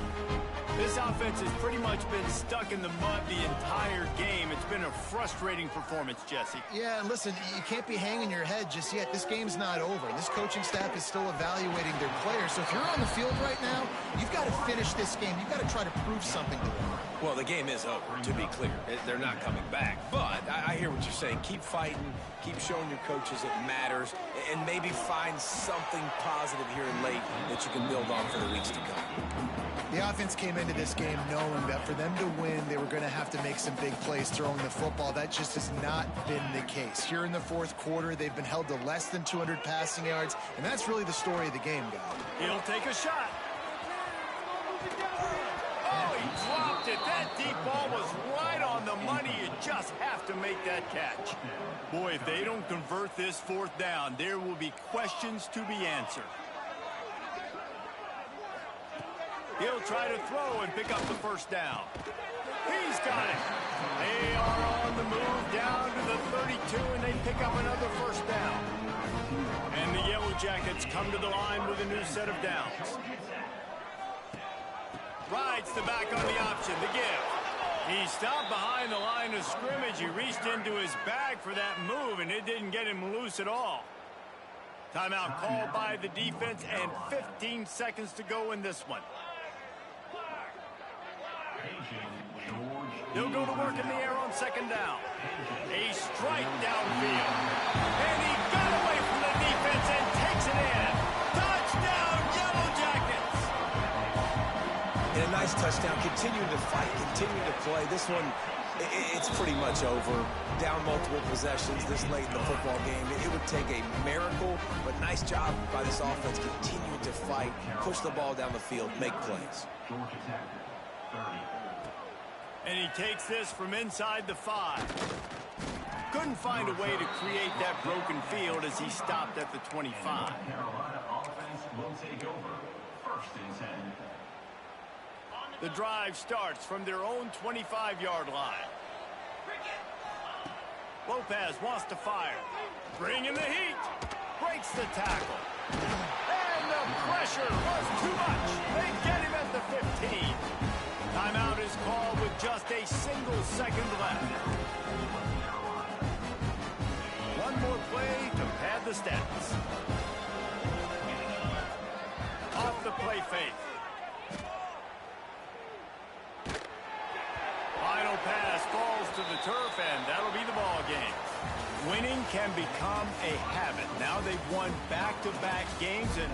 This offense has pretty much been stuck in the mud the entire game. It's been a frustrating performance, Jesse. Yeah, and listen, you can't be hanging your head just yet. This game's not over. This coaching staff is still evaluating their players. So if you're on the field right now, you've got to finish this game. You've got to try to prove something to them. Well, the game is over, to be clear. They're not coming back. But I hear what you're saying. Keep fighting. Keep showing your coaches it matters. And maybe find something positive here in late that you can build on for the weeks to come. The offense came into this game knowing that for them to win, they were going to have to make some big plays throwing the football. That just has not been the case. Here in the fourth quarter, they've been held to less than 200 passing yards, and that's really the story of the game, guys. He'll take a shot. Oh, he dropped it. That deep ball was right on the money. You just have to make that catch. Boy, if they don't convert this fourth down, there will be questions to be answered. He'll try to throw and pick up the first down. He's got it. They are on the move down to the 32, and they pick up another first down. And the Yellow Jackets come to the line with a new set of downs. Rides the back on the option, the give. He stopped behind the line of scrimmage. He reached into his bag for that move, and it didn't get him loose at all. Timeout called by the defense, and 15 seconds to go in this one. He'll go to work in the air on second down. A strike downfield. And he got away from the defense and takes it in. Touchdown, Yellow Jackets! And a nice touchdown. Continuing to fight, continuing to play. This one, it's pretty much over. Down multiple possessions this late in the football game. It would take a miracle, but nice job by this offense continuing to fight, push the ball down the field, make plays. Georgia Tech, 30. And he takes this from inside the 5. Couldn't find a way to create that broken field as he stopped at the 25. Carolina offense will take over. First and 10. The drive starts from their own 25-yard line. Lopez wants to fire. Bringing the heat. Breaks the tackle. And the pressure was too much. They get him at the 15. Timeout is called with just a single second left. One more play to pad the stats. Off the play fake. Final pass falls to the turf, and that'll be the ball game. Winning can become a habit. Now they've won back-to-back games, and